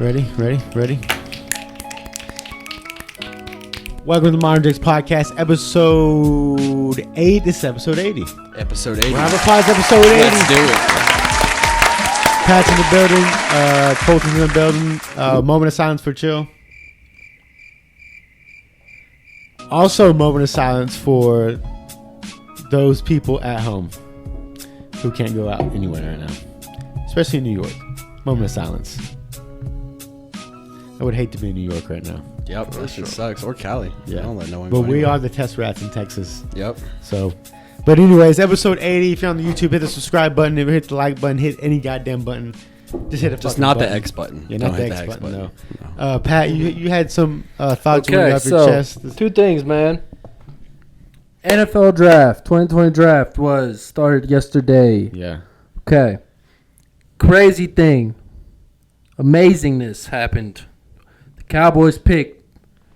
Ready? Welcome to the Modern Dicks Podcast, episode 8. This is episode 80. Episode 80. Round of applause, episode 80. Let's do it. Pat's in the building. Colton's in the building. Moment of silence for Chill. Also, moment of silence for those people at home who can't go out anywhere right now, especially in New York. Moment of silence. I would hate to be in New York right now. Yep, that shit sucks. Or Cali. Yeah. I don't let no one But go we anywhere. are the test rats in Texas. Yep. So, but anyways, episide 80. If you're on the YouTube, hit the subscribe button. If you hit the like button, hit any goddamn button. Just hit a Just fucking not button. the X button. Yeah, Don't not the hit X button, no. No. Pat, you had some thoughts Okay, going up your so chest. two things, man. NFL draft, 2020 draft was started yesterday. Yeah. Okay. Crazy thing. Amazingness happened. The Cowboys picked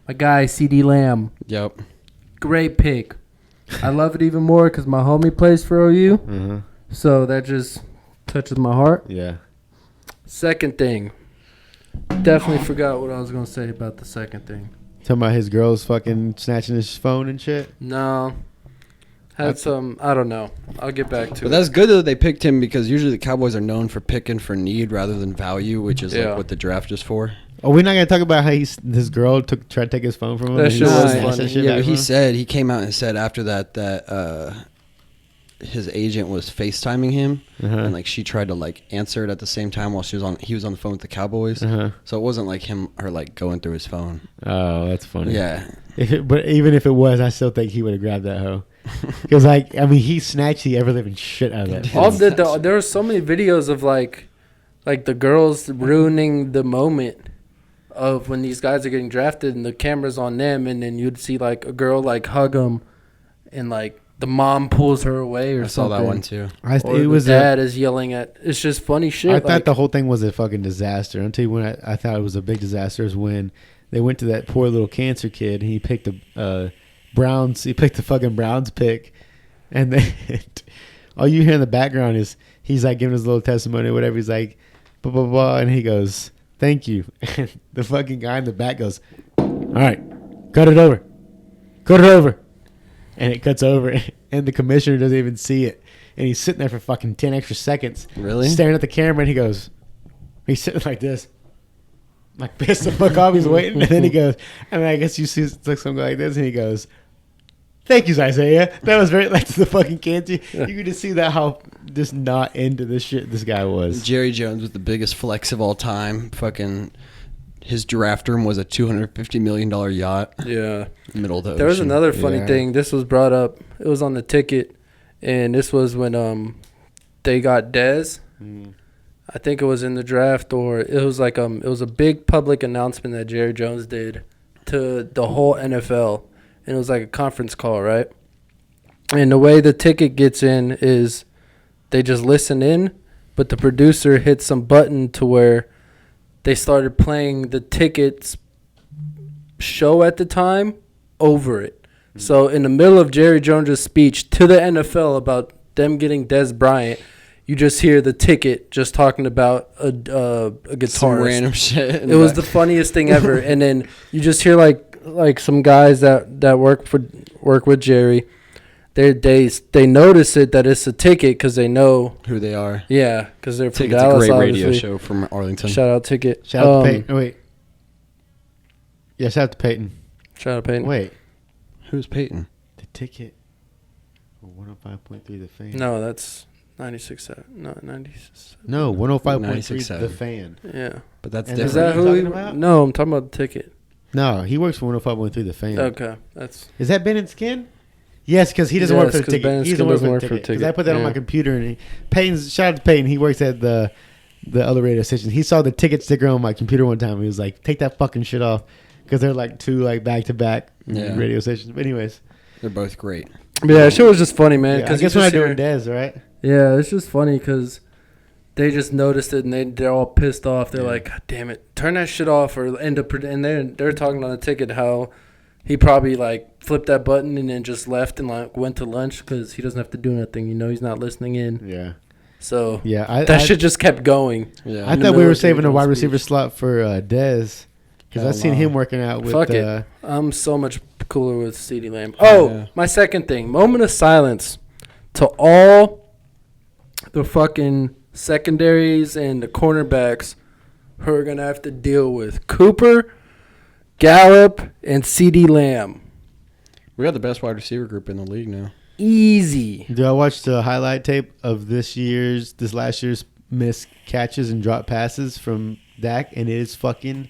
my guy, CD Lamb. Yep. Great pick. I love it even more because my homie plays for OU. Uh-huh. So that just touches my heart. Yeah. Second thing. Definitely forgot what I was going to say about the second thing. Talking about his girls fucking snatching his phone and shit. No. Had some, I don't know. I'll get back to it. But that's good that they picked him because usually the Cowboys are known for picking for need rather than value, which is like what the draft is for. Oh, we're not gonna talk about how his girl tried to take his phone from him. That and shit he was snatched funny. that shit Yeah, back but from him? he came out and said after that his agent was FaceTiming him and like she tried to like answer it at the same time while he was on the phone with the Cowboys. Uh-huh. So it wasn't like her like going through his phone. Oh, that's funny. Yeah. But even if it was, I still think he would have grabbed that hoe. Because, like, I mean, he snatched the ever-living shit out of that. There were so many videos of, like the girls ruining the moment of when these guys are getting drafted and the camera's on them, and then you'd see, like, a girl, like, hug them, and, like, the mom pulls her away or I saw something. that one too. Or the dad is yelling at... It's just funny shit. I thought the whole thing was a fucking disaster. I'll tell you when I thought it was a big disaster is when they went to that poor little cancer kid, and he picked the Browns. He picked the fucking Browns pick, and then all you hear in the background is he's like giving his little testimony or whatever. He's like, blah blah blah, and he goes, "Thank you." And the fucking guy in the back goes, "All right, cut it over," and it cuts over, and the commissioner doesn't even see it, and he's sitting there for fucking 10 extra seconds, Really? staring at the camera, and he's sitting like this. Like pissed the fuck off, he's waiting, and then he goes, and I guess you see something like this, and he goes, "Thank you, Isaiah." That was very like the fucking cancer. You could just see that how just not into this shit this guy was. Jerry Jones was the biggest flex of all time. Fucking his draft room was a $250 million yacht. Yeah. Middle of the ocean. There was another funny Yeah. thing. This was brought up. It was on the ticket, and this was when they got Dez. I think it was in the draft, or it was like it was a big public announcement that Jerry Jones did to the whole NFL, and it was like a conference call, right? And the way the ticket gets in is they just listen in, but the producer hits some button to where they started playing the tickets show at the time over it. So in the middle of Jerry Jones' speech to the NFL about them getting Dez Bryant, you just hear the ticket just talking about a guitarist. Some random shit. It was the funniest thing ever. And then you just hear like some guys that work with Jerry. They notice it that it's a ticket because they know who they are. Yeah, because they're from Ticket's Dallas. a great obviously. radio show from Arlington. Shout out Ticket. Shout out to Peyton. Oh, wait. Yeah, shout out to Peyton. Shout out Peyton. Wait. Who's Peyton? The ticket. 105.3 The Fan. No, that's 96.7. No, 96. No, 105.3 96.7. The Fan. Yeah. But that's And different. Is that you who? talking about? No, I'm talking about the ticket. No, he works for 105.3 The Fan. Okay, that's Is that Ben and Skin? Yes, because he doesn't work for the 'cause ticket. Ben and He Skin doesn't work doesn't for the work for ticket. the Because I put that on my ticket. computer, and shout out to Peyton. He works at the other radio station. He saw the ticket sticker on my computer one time. He was like, "Take that fucking shit off," because they're like two like back to back radio stations. But anyways, They're both great. But yeah, shit was just funny, man. yeah, I Cause guess you when I just do hear- Dez, right? Yeah, it's just funny because they just noticed it and they're all pissed off. They're like, "God damn it, turn that shit off!" Or end up and they're talking on the ticket how he probably like flipped that button and then just left and like went to lunch because he doesn't have to do nothing. You know, he's not listening in. Yeah. So Yeah, that shit just kept going. Yeah. I thought we were saving a wide receiver slot for Dez because I've seen him working out with. Fuck it. I'm so much cooler with CeeDee Lamb. Oh, my second thing. Moment of silence to all the fucking secondaries and the cornerbacks who are going to have to deal with Cooper, Gallup, and CeeDee Lamb. We got the best wide receiver group in the league now. Easy. Do I watch the highlight tape of this last year's missed catches and drop passes from Dak, and it is fucking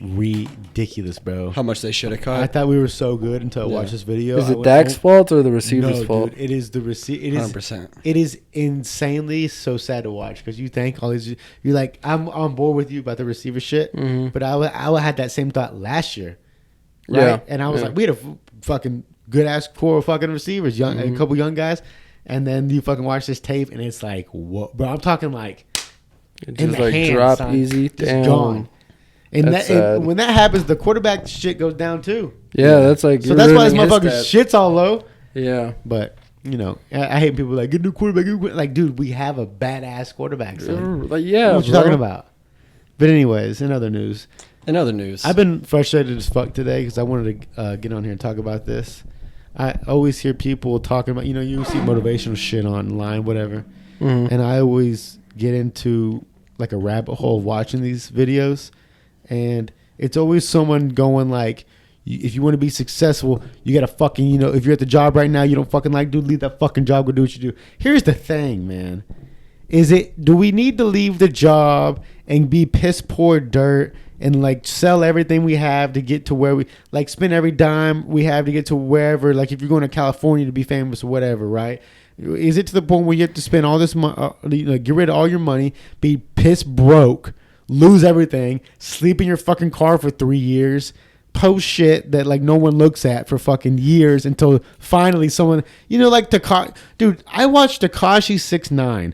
ridiculous, bro. How much they should have caught. I thought we were so good until I watched this video. Is it Dak's fault or the receiver's fault? Dude, it is the receiver. It is 100%. It is insanely so sad to watch because you think all these. You're like, I'm on board with you about the receiver shit, but I had that same thought last year, right? Yeah, and I was like, we had a fucking good ass core of fucking receivers, a couple young guys, and then you fucking watch this tape and it's like, what, bro? I'm talking like, It in just the like hand, drop son. easy. Just Damn. gone. And That's and when that happens, the quarterback shit goes down too. Yeah, that's like. So that's why this motherfucker shit's all low. Yeah. But you know, I hate people like get a new quarterback. Like, dude, we have a badass quarterback. Son. Like, yeah. What you talking about? But anyways, in other news, I've been frustrated as fuck today because I wanted to get on here and talk about this. I always hear people talking about, you see motivational shit online, whatever, and I always get into like a rabbit hole watching these videos, and it's always someone going like, if you want to be successful, you gotta fucking, if you're at the job right now, you don't fucking like, dude, leave that fucking job, go do what you do. Here's the thing, man. Do we need to leave the job and be piss poor dirt and like sell everything we have to get to where we like spend every dime we have to get to wherever, like if you're going to California to be famous or whatever, right? Is it to the point where you have to spend all this money, get rid of all your money, be piss broke, lose everything, sleep in your fucking car for 3 years, post shit that like no one looks at for fucking years until finally someone, like Takashi. Dude, I watched Takashi 6ix9ine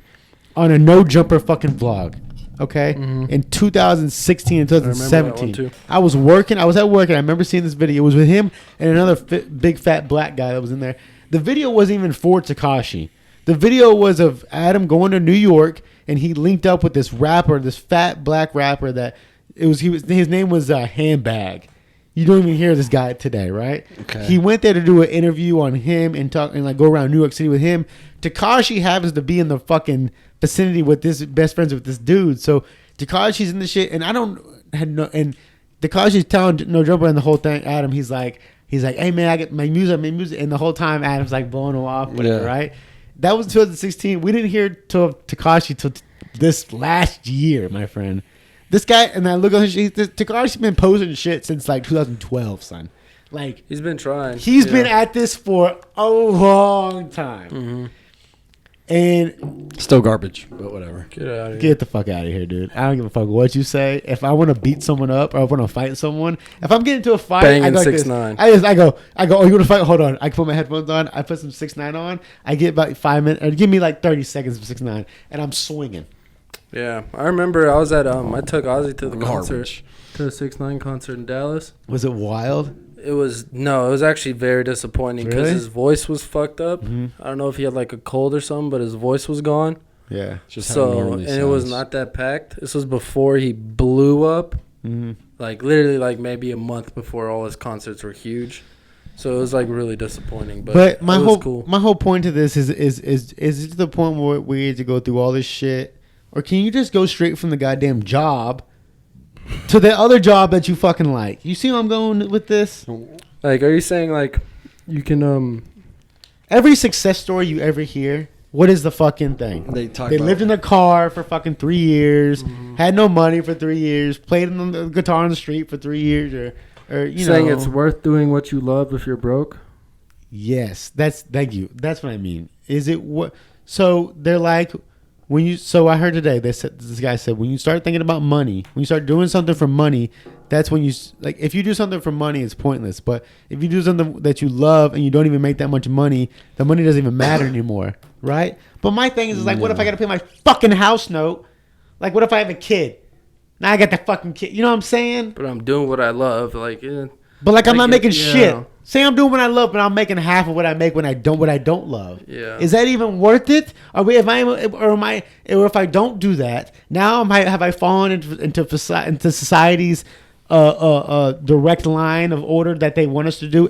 on a no jumper fucking vlog. Okay, in 2016 and 2017, I was at work and I remember seeing this video. It was with him and another big fat black guy that was in there. The video wasn't even for Takashi. The video was of Adam going to New York and he linked up with this rapper, this fat black rapper that his name was Handbag. You don't even hear this guy today, right? Okay. He went there to do an interview on him and talk and like go around New York City with him. Takashi happens to be in the fucking vicinity with this best friends with this dude. So Takashi's in the shit, and and Takashi's telling No Jumper and the whole thing. Adam, he's like, hey man, I get my music, and the whole time Adam's like blowing him off, whatever, right? That was 2016. We didn't hear till Takashi till this last year, my friend. This guy, and I look at his shit. Takashi's been posting shit since like 2012, son. Like he's been trying. He's been at this for a long time, and still garbage, but whatever. Get out of here. Get the fuck out of here, dude. I don't give a fuck what you say. If I want to beat someone up or I want to fight someone, if I'm getting into a fight, Banging I go like 6ix9ine. I go. Oh, you want to fight? Hold on. I put my headphones on. I put some 6ix9ine on. I get about 5 minutes. Or give me like 30 seconds of 6ix9ine, and I'm swinging. Yeah, I remember I was at I took Ozzy to the concert, Garbage. to the 6ix9ine concert in Dallas. Was it wild? It was actually very disappointing because Really? his voice was fucked up. I don't know if he had like a cold or something, but his voice was gone. Yeah. Just how it So normally and it was sounds. not that packed. This was before he blew up. Like literally, like maybe a month before all his concerts were huge. So it was like really disappointing. But my it was whole cool. my whole point to this is it to the point where we need to go through all this shit, or can you just go straight from the goddamn job to the other job that you fucking like? You see where I'm going with this? Like, are you saying like you can Every success story you ever hear, what is the fucking thing? They lived in a car for fucking 3 years, had no money for 3 years, played on the guitar on the street for 3 years, or you saying know, it's worth doing what you love if you're broke? Yes, thank you. That's what I mean. Is it what? So they're like, when you. So I heard today. This guy said when you start thinking about money, when you start doing something for money, that's when you like. If you do something for money, it's pointless. But if you do something that you love and you don't even make that much money, the money doesn't even matter anymore, right? But my thing is like, what if I got to pay my fucking house note? Like, what if I have a kid? Now I got the fucking kid. You know what I'm saying? But I'm doing what I love. Like, But like I'm not making yeah. shit. Say I'm doing what I love, but I'm making half of what I make when I don't love. Yeah. Is that even worth it? If I don't do that, now have I fallen into society's direct line of order that they want us to do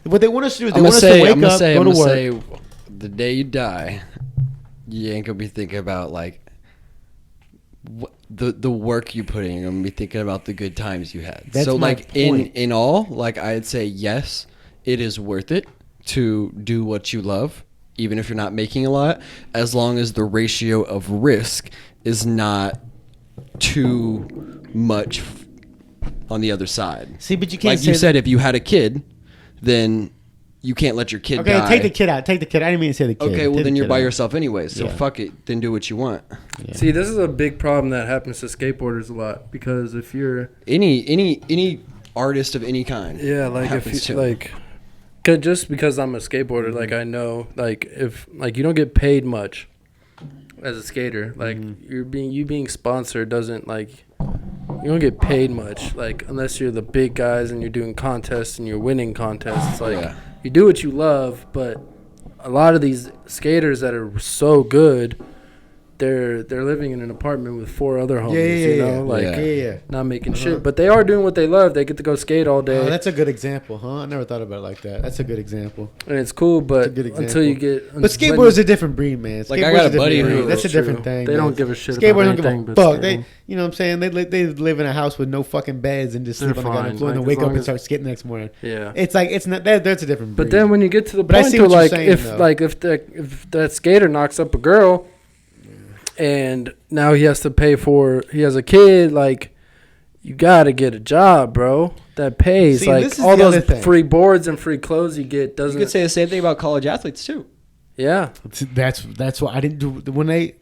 what they want us to do is they want us to wake up, go to work. Say, the day you die, you ain't gonna be thinking about like the work you put in. You're gonna be thinking about the good times you had. That's so my like point. in all, like I'd say yes, it is worth it to do what you love, even if you're not making a lot, as long as the ratio of risk is not too much on the other side. See, but you can't. Like you said, if you had a kid, then you can't let your kid die. Take the kid out. Take the kid. I didn't mean to say the kid. Okay, well Take then the you're kid by out. yourself anyway. So Yeah. fuck it. Then do what you want. Yeah. See, this is a big problem that happens to skateboarders a lot because if you're Any artist of any kind. like if happens you to. like, just because I'm a skateboarder, like I know, like if like you don't get paid much as a skater, like you being sponsored doesn't like you don't get paid much, like unless you're the big guys and you're doing contests and you're winning contests. It's like you do what you love, but a lot of these skaters that are so good, they're living in an apartment with 4 other homies, not making shit, but they are doing what they love. They get to go skate all day. Oh, that's a good example, huh? I never thought about it like that. That's a good example. And it's cool, but a good example. until you get... But skateboarders are a different breed, man. Like, I got a Skateboarders are buddy different who- breed. That's a That's different true. thing. They man. don't give a shit Skateboarders about don't give anything a but fuck. skating. You know what I'm saying? They live in a house with no fucking beds and just sleep They're on the goddamn fine. floor and then Like, wake as up long and as- start skating the next morning. Yeah. It's like it's not that's a different breed. But then when you get to the But I point see where what you're like saying, if though. like if that skater knocks up a girl and now he has a kid, like you gotta get a job, bro. That pays. See, like this is all the those other thing. free boards and free clothes you get You doesn't could say the same thing about college athletes too. yeah. that's what I didn't do when they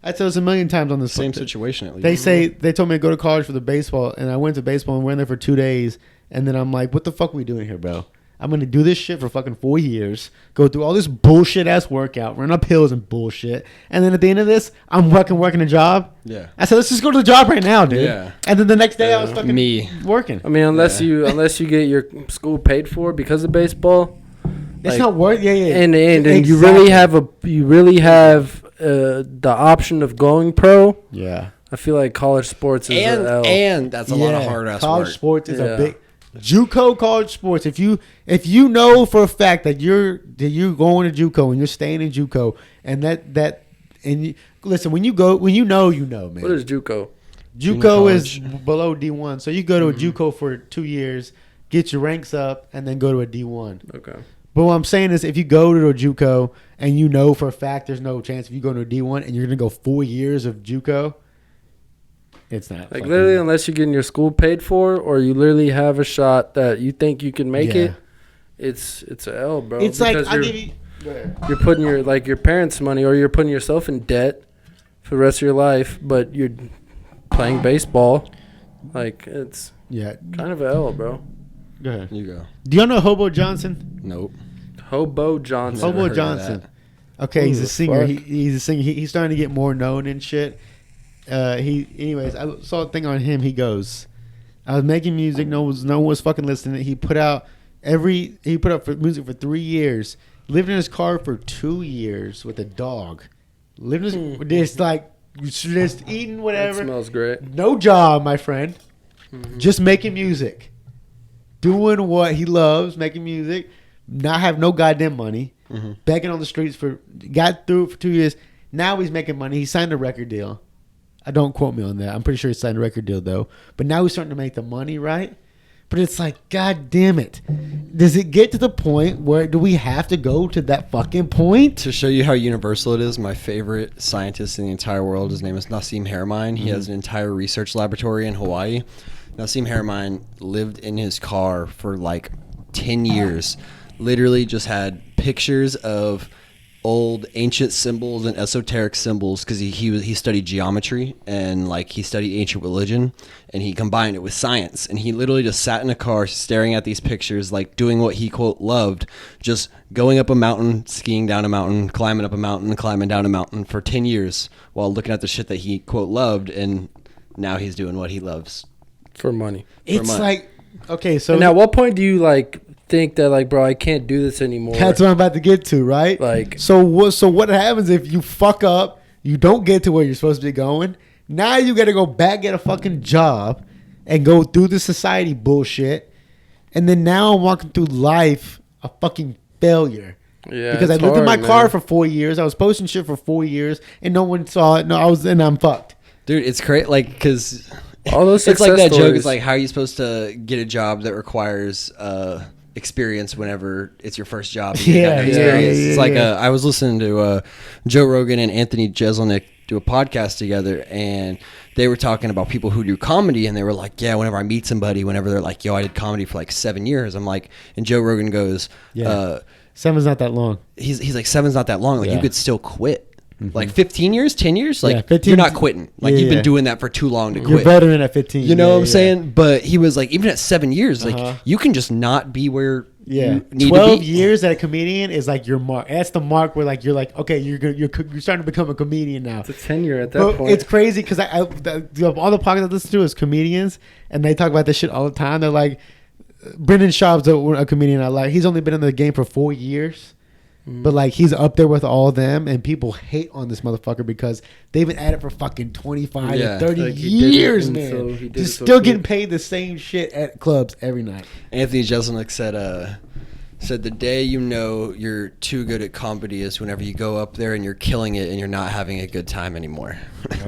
I tell this a million times on this Same podcast. situation at least. They say they told me to go to college for the baseball, and I went to baseball and went there for 2 days, and then I'm like, "What the fuck are we doing here, bro? I'm gonna do this shit for fucking 4 years, go through all this bullshit ass workout, run up hills and bullshit, and then at the end of this, I'm working a job." Yeah. I said, "Let's just go to the job right now, dude." Yeah. And then the next day, I was fucking working. I mean, unless you get your school paid for because of baseball, It's like, not worth. Yeah. and Exactly. you really have the option of going pro. Yeah. I feel like college sports is an L. And that's a lot of hard ass college work. sports is a Yeah. big JUCO college sports. If you know for a fact that you're going to JUCO and you're staying in JUCO listen, when you know, man. What is JUCO? JUCO is college. below D1, so you go to a JUCO for 2 years, get your ranks up, and then go to a D1. Okay. But what I'm saying is, if you go to a JUCO and you know for a fact there's no chance if you go to a D1 and you're gonna go 4 years of JUCO, it's not Like fucking- literally, unless you're getting your school paid for, or you literally have a shot that you think you can make Yeah. it, it's a L, bro. It's like Because I give you. Go ahead. you're putting your parents' money, or you're putting yourself in debt for the rest of your life, but you're playing baseball. Like it's Yeah, kind of a L, bro. go ahead. You go. Do y'all know Hobo Johnson? Nope. Hobo Johnson. Never Hobo heard of Johnson. that. Okay, Who he's a the singer. fuck? He's a singer. He's starting to get more known and shit. Anyways, I saw a thing on him. He goes, I was making music. No one was fucking listening. He put out music for 3 years. Lived in his car for 2 years with a dog. Lived in his, just eating That whatever. smells great. No job, my friend. Just making music. Doing what he loves, making music. Not have no goddamn money. Begging on the streets got through it for 2 years. Now he's making money. He signed a record deal. Don't quote me on that. I'm pretty sure he signed a record deal though. But now he's starting to make the money, right? But it's like, God damn it. Does it get to the point where do we have to go to that fucking point? To show you how universal it is, my favorite scientist in the entire world, his name is Nassim Haramein. He has an entire research laboratory in Hawaii. Nassim Haramein lived in his car for like 10 years. Literally just had pictures of old ancient symbols and esoteric symbols because he studied geometry and like he studied ancient religion and he combined it with science, and he literally just sat in a car staring at these pictures, like doing what he quote loved, just going up a mountain, skiing down a mountain, climbing up a mountain, climbing down a mountain for 10 years while looking at the shit that he quote loved, and now he's doing what he loves For money. It's money. like, Okay, so And at what point do you like think that like, bro, I can't do this anymore? that's what I'm about to get to, right? Like, So what happens if you fuck up, you don't get to where you're supposed to be going? Now you got to go back, get a fucking job, and go through the society bullshit. And then now I'm walking through life a fucking failure. yeah, Because I it's lived in my hard, car man. for 4 years. I was posting shit for 4 years, and no one saw it. No, I'm fucked. Dude, it's crazy. Like, because All those it's like success that joke. stories. It's like, how are you supposed to get a job that requires experience whenever it's your first job? And you got no Yeah, experience? yeah, It's like yeah. I was listening to Joe Rogan and Anthony Jeselnik do a podcast together, and they were talking about people who do comedy, and they were like, yeah, whenever I meet somebody, whenever they're like, yo, I did comedy for like 7 years, I'm like, and Joe Rogan goes, Yeah. 7's not that long. he's like, 7's not that long. Like, Yeah. you could still quit. Like 15 years, 10 years, like Yeah, 15 you're not quitting. Like, yeah, you've yeah. been doing that for too long to You're quit. veteran at 15. You know Yeah, what I'm yeah. saying? But he was like, even at 7 years, like Uh-huh. you can just not be where Yeah, you need 12 to be. years at a comedian is like your mark. That's the mark where like you're like, okay, you're starting to become a comedian now. It's a tenure at that But point. it's crazy because all the podcasts I listen to is comedians, and they talk about this shit all the time. They're like, Brendan Schaub's a comedian I like. He's only been in the game for 4 years. But like he's up there with all of them, and people hate on this motherfucker because they've been at it for fucking 25 Yeah. to 30 Like, he did it, years, and man. so he did Just it so still quick. getting paid the same shit at clubs every night. Anthony Jeselnik said the day you know you're too good at comedy is whenever you go up there and you're killing it and you're not having a good time anymore.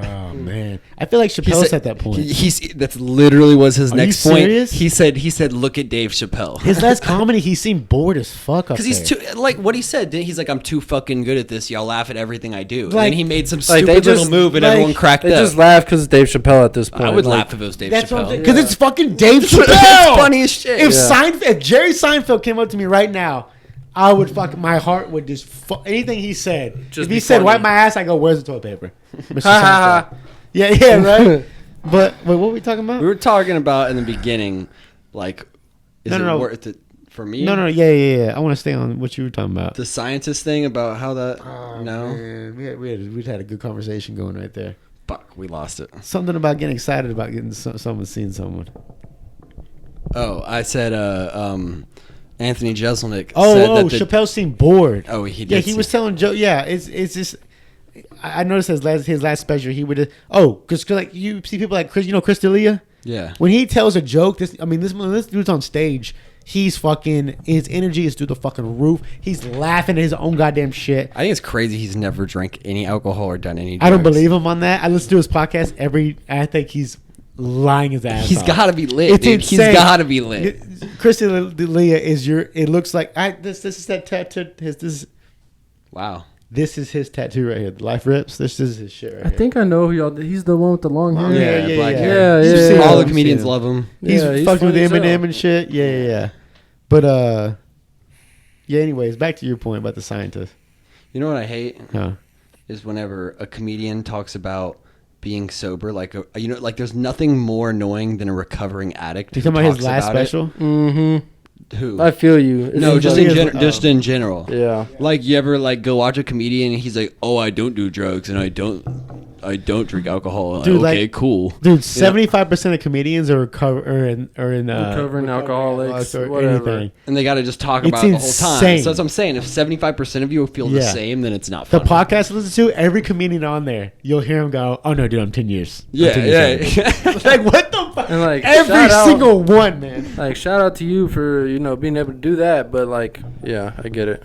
Oh man, I feel like Chappelle's at that point. He's that's literally was his Are next you point. serious? He said look at Dave Chappelle. His last comedy, he seemed bored as fuck up Because he's there. too like what he said. He's like, I'm too fucking good at this. Y'all laugh at everything I do. And Like- then he made some Like, stupid they little just- move and like, everyone cracked They up. just laugh because it's Dave Chappelle at this point. I would Like, laugh if it was Dave That's what I'm Chappelle. saying. Because Yeah. it's fucking Dave It's Chappelle. funny as shit. If Yeah. if Jerry Seinfeld came up to me right now, I would my heart would just anything he said. Just if he be said funny. wipe my ass, I go, where's the toilet paper? Mr. Ha, ha, Seinfeld. Yeah, right. But what were we talking about? We were talking about in the beginning, like, is No. it worth it for me? No, yeah. I want to stay on what you were talking about. The scientist thing about how that. no, Man, we had a good conversation going right there. fuck, we lost it. Something about getting excited about getting someone seeing someone. Oh, I said, Anthony Jeselnik. said Oh, that the- Chappelle seemed bored. Oh, he did. Yeah, he was telling Joe. Yeah, it's just. I noticed his last special. He would because like you see people like Chris, Chris D'Elia. Yeah. When he tells a joke, this dude's on stage. He's fucking his energy is through the fucking roof. He's laughing at his own goddamn shit. I think it's crazy he's never drank any alcohol or done any drugs. I don't believe him on that. I listen to his podcast I think he's lying his ass He's off. got to be lit, It's dude. He's insane. got to be lit. Chris D'Elia is it looks like this is that tattoo. Wow. This is his tattoo right here. The Life Rips. This is his shit right I here. think I know who y'all. He's the one with the long hair. Yeah, black yeah. hair. Yeah, You've yeah, seen yeah. All the him. comedians Seen him. love him. He's Yeah, he's fucking with funny as Eminem hell. and shit. Yeah. But yeah. Anyways, back to your point about the scientist. You know what I hate Huh? is whenever a comedian talks about being sober. Like like there's nothing more annoying than a recovering addict. You who talking about his talks last about it. special? Mm-hmm. Who? I feel you. It's No, just like- in general. Yeah. Like you ever like go watch a comedian and he's like, "Oh, I don't do drugs and I don't drink alcohol." Dude, okay, like- cool. Dude, 75% of comedians are recovering alcoholics, whatever. And they got to just talk It's about it the whole time. insane. So that's what I'm saying. If 75% of you feel the Yeah. same, then it's not The funny. podcast I listen to, every comedian on there, you'll hear him go, "Oh no, dude, I'm 10 years." I'm Yeah, 10 years yeah. sober." Like what the fuck? And, like, every shout out- single one, man. Like, shout out to you for being able to do that, but like, yeah, I get it.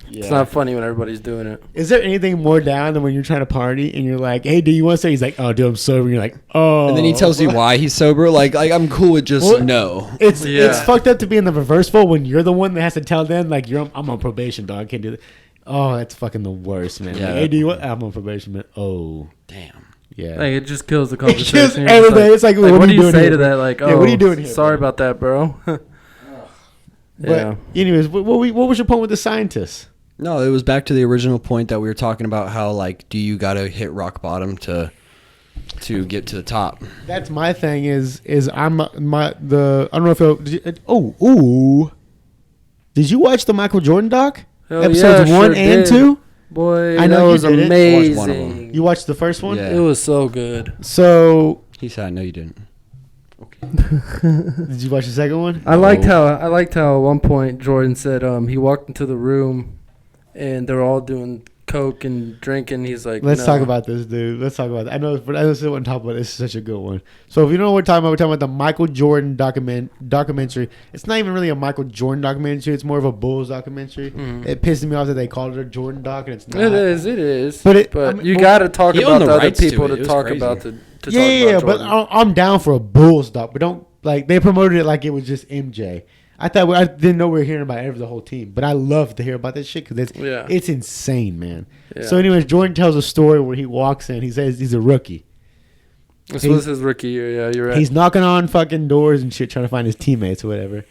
It's not funny when everybody's doing it. Is there anything more down than when you're trying to party and you're like, "Hey, do you want to say?" He's like, "Oh, dude, I'm sober." And you're like, "Oh." And then he tells you why he's sober. Like I'm cool with just What? no. It's Yeah. fucked up to be in the reversible when you're the one that has to tell them like I'm on probation, dog. I can't do that. Oh, that's fucking the worst, man. Yeah. Like, hey, do you want? I'm on probation, man. Oh, Damn. yeah. Like, it just kills the It conversation. kills You're just everything. It's like, what are you doing say here, to bro? that? Like, Yeah, what are you doing here, Sorry bro? about that, bro. But Yeah. anyways, what was your point with the scientists? No, it was back to the original point that we were talking about. How like, do you got to hit rock bottom to get to the top? That's my thing. Is I'm my the I don't know if it, did you watch the Michael Jordan doc? Hell Episodes yeah, 1 sure and did. 2. Boy, I know that you was did it. I watched one of them. amazing. You watched the first one? Yeah. It was so good. So He said, "I know you didn't." Did you watch the second one? I liked how at one point Jordan said he walked into the room and they're all doing coke and drinking. He's like, Let's no. talk about this, dude. Let's talk about it. I know, but I still want to talk about this. It's such a good one. So if you know what we're talking about the Michael Jordan documentary. It's not even really a Michael Jordan documentary. It's more of a Bulls documentary. Mhm. It pisses me off that they called it a Jordan doc, and it's not. It is. But But I mean, you well, got to talk he about owned the the other rights to people it. to It was talk crazy. about the. To Yeah, talk about but Jordan. I'm down for a Bulls doc. But don't like they promoted it like it was just MJ. I didn't know we were hearing about the whole team, but I love to hear about this shit because it's insane, man. Yeah. So, anyways, Jordan tells a story where he walks in. He says he's a rookie. This was his rookie year. Yeah, you're right. He's knocking on fucking doors and shit, trying to find his teammates or whatever.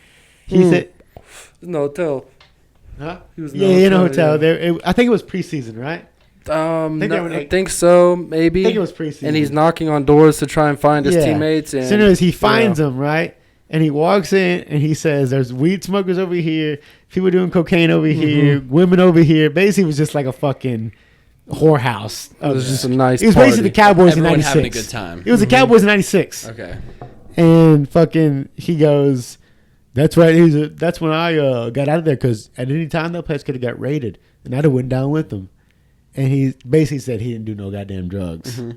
He said, in the hotel. "Huh? He was In a hotel. Yeah. There, I think it was preseason, right? I think so, maybe. I think it was preseason. And he's knocking on doors to try and find his teammates. And so, anyways, he finds them, right? And he walks in and he says, "There's weed smokers over here, people doing cocaine over here, women over here." Basically, it was just like a fucking whorehouse. It was just a nice. It was basically the Cowboys in Everyone '96. having a good time. It was the Cowboys in '96. Okay. And fucking, he goes, "That's right. That's when I got out of there because at any time that place could have got raided, and I'd have went down with them." And he basically said he didn't do no goddamn drugs. Mm-hmm.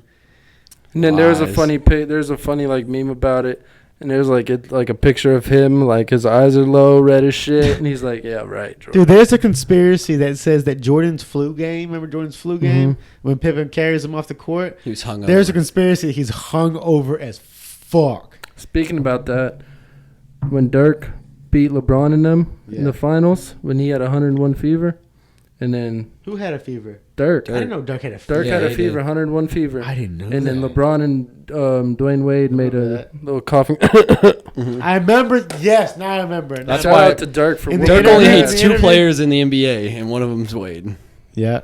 And then there's a Lies. funny there's a funny like meme about it. And there's like a picture of him, like his eyes are low, red as shit, and he's like, "Yeah, right, Jordan." Dude, there's a conspiracy that says that Jordan's flu game. Remember Jordan's flu game when Pippen carries him off the court? He was hungover. There's a conspiracy he's hung over as fuck. Speaking about that, when Dirk beat LeBron in them in the finals, when he had 101 fever, and then Who had a fever? Dirk. I didn't know Dirk had a fever. Dirk Yeah, had a he fever, did. 101 fever. I didn't know And then that. LeBron and Dwayne Wade made remember a that. little coughing. I remember. Yes, now I remember. That's Shout why- out to Dirk for In the winning Dirk only interview- that. hates the two interview- players in the NBA, and one of them's Wade. Yeah.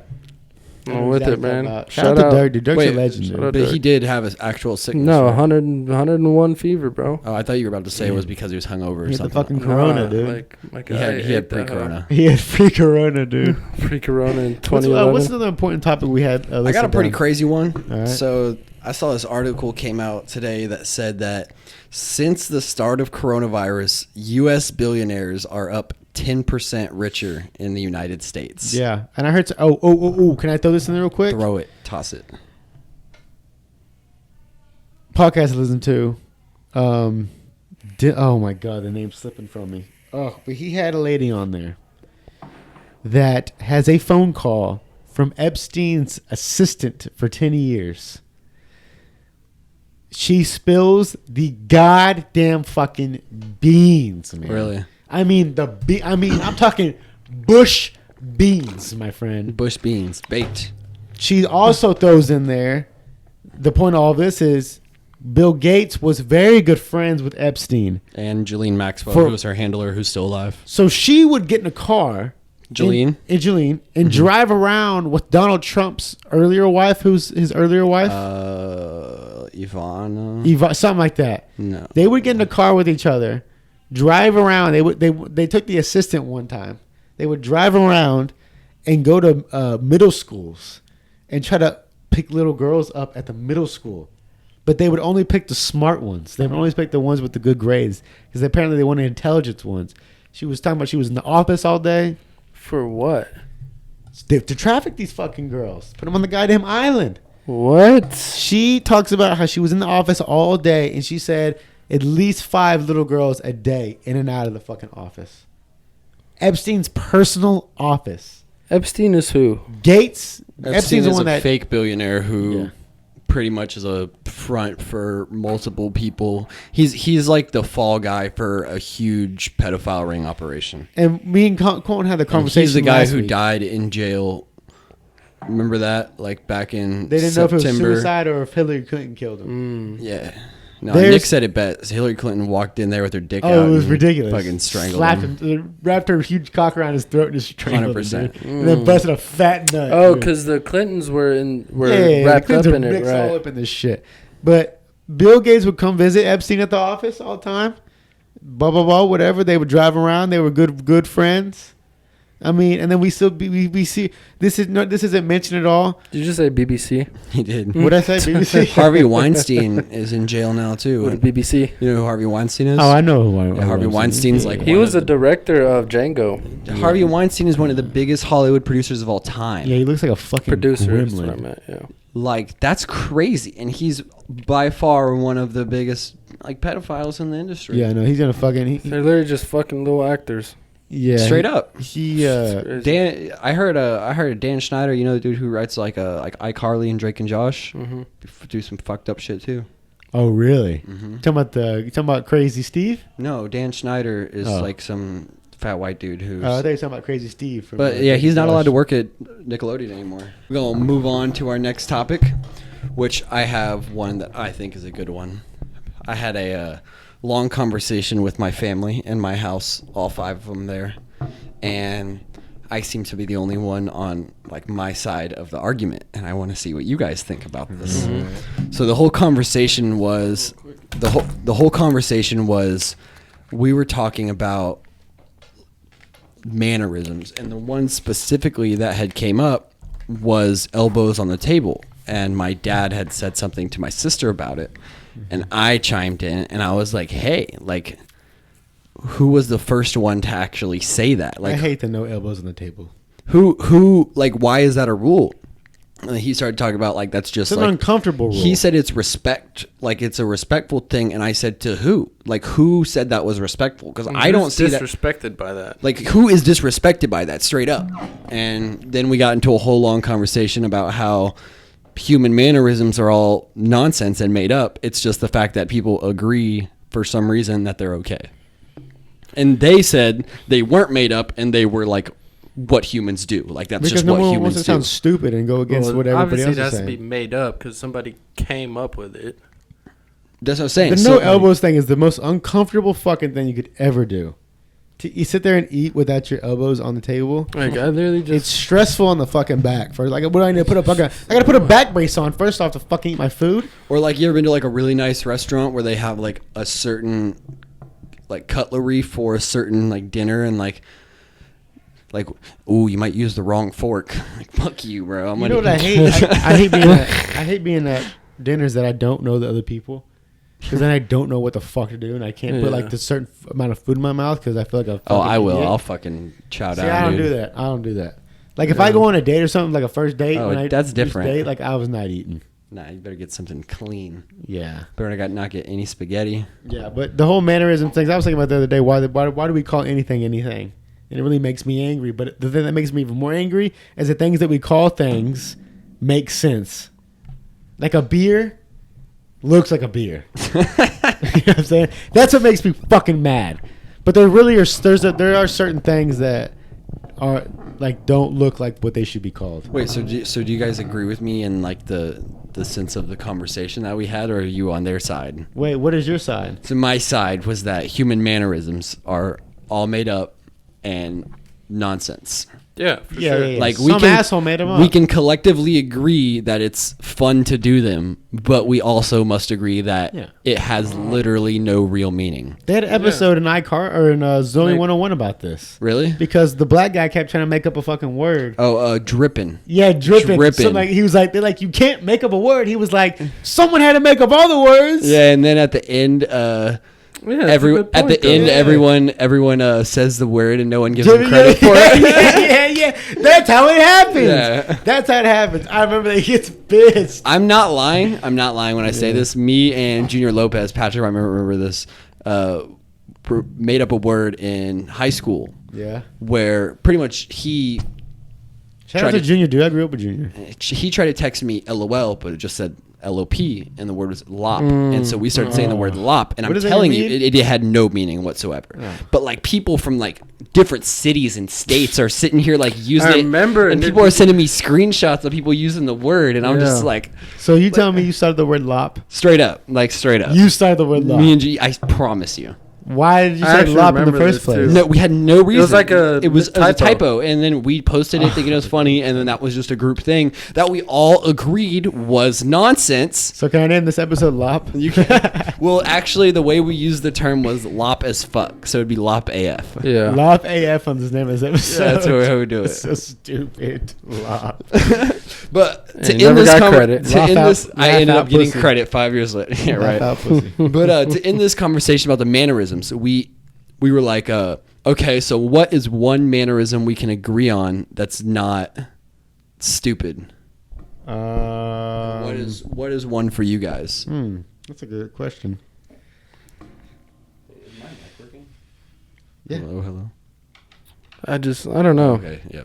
I'm with it, man. Shout out to Dirk, dude. Dirk's Wait, a legend, shout dude. out But Dirk. he did have an actual sickness. No, right? 101 fever, bro. Oh, I thought you were about to say it was because he was hungover or He had the something. fucking corona, Nah, dude. Like he I had hate that, pre-corona. He had free corona, dude. Pre-corona in What's 2011. another important topic we had? I got a listed pretty down? crazy one. All right. So I saw this article came out today that said that since the start of coronavirus, U.S. billionaires are up 10% richer in the United States. Yeah, and I heard. Oh! Can I throw this in there real quick? Throw it, toss it. Podcast I listen to. Oh my god, the name's slipping from me. Oh, but he had a lady on there that has a phone call from Epstein's assistant for 10 years. She spills the goddamn fucking beans, man. Really? I mean I'm talking bush beans, my friend. Bush beans, baked. She also throws in there, the point of all this is Bill Gates was very good friends with Epstein. And Ghislaine Maxwell, For- who was her handler, who's still alive. So she would get in a car. Ghislaine? And drive around with Donald Trump's earlier wife. Who's his earlier wife? Ivana? Eva, something like that. No. They would get in a car with each other, drive around. They took the assistant one time. They would drive around and go to middle schools and try to pick little girls up at the middle school. But they would only pick the smart ones. They would only pick the ones with the good grades because apparently they wanted intelligence ones. She was talking about she was in the office all day For what? to traffic these fucking girls. Put them on the goddamn island. What? She talks about how she was in the office all day and she said at least 5 little girls a day in and out of the fucking office. Epstein's personal office. Epstein is who? Gates. Epstein Epstein's the is one a that. fake billionaire who Yeah. pretty much is a front for multiple people. He's like the fall guy for a huge pedophile ring operation. And me and Colton had the And conversation. he's the guy last who week. died in jail. Remember that? Like back in They didn't September. know if it was suicide or if Hillary Clinton killed him. Yeah. No, There's- Nick said it best. Hillary Clinton walked in there with her dick out. Oh, it was and ridiculous. Fucking strangled Slapped him. him. Wrapped her huge cock around his throat and just strangled 100%. him. Dude. And then busted a fat nut. Oh, dude. because the Clintons were the wrapped up Clintons in are it, mixed all right? up in this shit. But Bill Gates would come visit Epstein at the office all the time. Blah blah blah. Whatever. They would drive around. They were good friends. I mean, and then we still we see this isn't mentioned at all. Did you just say BBC? He did. What I say? BBC. Harvey Weinstein is in jail now too. What, BBC? You know who Harvey Weinstein is? Oh, I know who Harvey Weinstein's like He was the director of Django. Harvey Weinstein is one of the biggest Hollywood producers of all time. Yeah, he looks like a fucking Producer. That's what I gremlin. meant, yeah. Like, that's crazy. And he's by far one of the biggest like pedophiles in the industry. Yeah, no, he's gonna fucking. They're literally just fucking little actors. Yeah, Straight up. He Dan, I heard Dan Schneider, you know, the dude who writes like iCarly and Drake and Josh, do some fucked up shit too. Oh, really? Mm-hmm. You talking about Crazy Steve? No, Dan Schneider is like some fat white dude who's. I thought you were talking about Crazy Steve. From, But yeah, he's not allowed to work at Nickelodeon anymore. We're gonna move on to our next topic, which I have one that I think is a good one. I had a long conversation with my family in my house, all 5 of them there, and I seem to be the only one on like my side of the argument, and I want to see what you guys think about this. Mm-hmm. So the whole conversation was we were talking about mannerisms, and the one specifically that had came up was elbows on the table, and my dad had said something to my sister about it, and I chimed in and I was like, hey, like, who was the first one to actually say that? Like, I hate the no elbows on the table. who like, why is that a rule? And he started talking about like that's just It's like an uncomfortable rule. He said it's respect, like it's a respectful thing, and I said to who? Like, who said that was respectful? Because I don't see that disrespected by that. Like, who is disrespected by that straight up? And then we got into a whole long conversation about how human mannerisms are all nonsense and made up. It's just the fact that people agree for some reason that they're okay. And they said they weren't made up, and they were like what humans do. Like, that's because just no what one humans wants to do. sound stupid and go against what everybody else obviously, is it has saying. to be made up because somebody came up with it. That's what I'm saying. The no elbows thing is the most uncomfortable fucking thing you could ever do. You sit there and eat without your elbows on the table. Like, I literally just... It's stressful on the fucking back. First, like, what do I need to put up? I gotta put a back brace on first off to fucking eat my food. Or like, you ever been to like a really nice restaurant where they have like a certain like cutlery for a certain like dinner, and like, ooh, you might use the wrong fork. Like, fuck you, bro. You know what I hate? I hate being at dinners that I don't know the other people. Because then I don't know what the fuck to do, and I can't put like the certain amount of food in my mouth because I feel like a. I will. Idiot. I'll fucking chow down. See, I don't do that. I don't do that. Like if I go on a date or something, like a first date, that's different. Date, like I was not eating. Nah, you better get something clean. Yeah. Better not get any spaghetti. Yeah, but the whole mannerism things I was thinking about the other day. Why do we call anything anything? And it really makes me angry. But the thing that makes me even more angry is the things that we call things make sense. Like a beer looks like a beer. You know what I'm saying? That's what makes me fucking mad. But there really are there are certain things that are like don't look like what they should be called. Wait, so do you guys agree with me in like the sense of the conversation that we had, or are you on their side? Wait, what is your side? So my side was that human mannerisms are all made up and nonsense. Yeah, for sure. Yeah. Like Some asshole made them up. We can collectively agree that it's fun to do them, but we also must agree that it has literally no real meaning. They had an episode in iCar or in Zoe 101 about this. Really? Because the black guy kept trying to make up a fucking word. Oh, dripping. Yeah, dripping. So like he was like, they're like, you can't make up a word. He was like, someone had to make up all the words. Yeah, and then at the end, everyone says the word and no one gives them credit for it. Yeah. That's how it happens. Yeah. That's how it happens. I remember that he gets pissed. I'm not lying when I say this. Me and Junior Lopez, Patrick, I remember this, made up a word in high school. Yeah. Where pretty much he... Shout out to Junior, dude. I grew up with Junior. He tried to text me LOL, but it just said LOP, and the word was lop. And so we started saying the word lop, and I'm telling you, it had no meaning whatsoever. Oh. But like people from like different cities and states are sitting here like using it. I remember, and people are sending me screenshots of people using the word, and I'm just like. So you telling me you started the word lop? Straight up. You started the word lop. Me and G, I promise you. Why did you I say actually lop in the remember first this, place? too. No, we had no reason. It was a a typo, and then we posted it thinking it was funny, and then that was just a group thing that we all agreed was nonsense. So can I name this episode lop? You can. Well, actually, the way we used the term was lop as fuck, so it'd be lop AF. Yeah. Lop AF on this name of this episode. Yeah, that's how we do it. It's so stupid. Lop. But to And you end never this, got credit. to Laugh end out- this, I laugh ended out up getting pussy. credit 5 years later. Yeah, right. Laugh out pussy. But to end this conversation about the mannerisms, we were like, okay, so what is one mannerism we can agree on that's not stupid? What is one for you guys? That's a good question. Yeah. Hello. I don't know. Okay, yeah.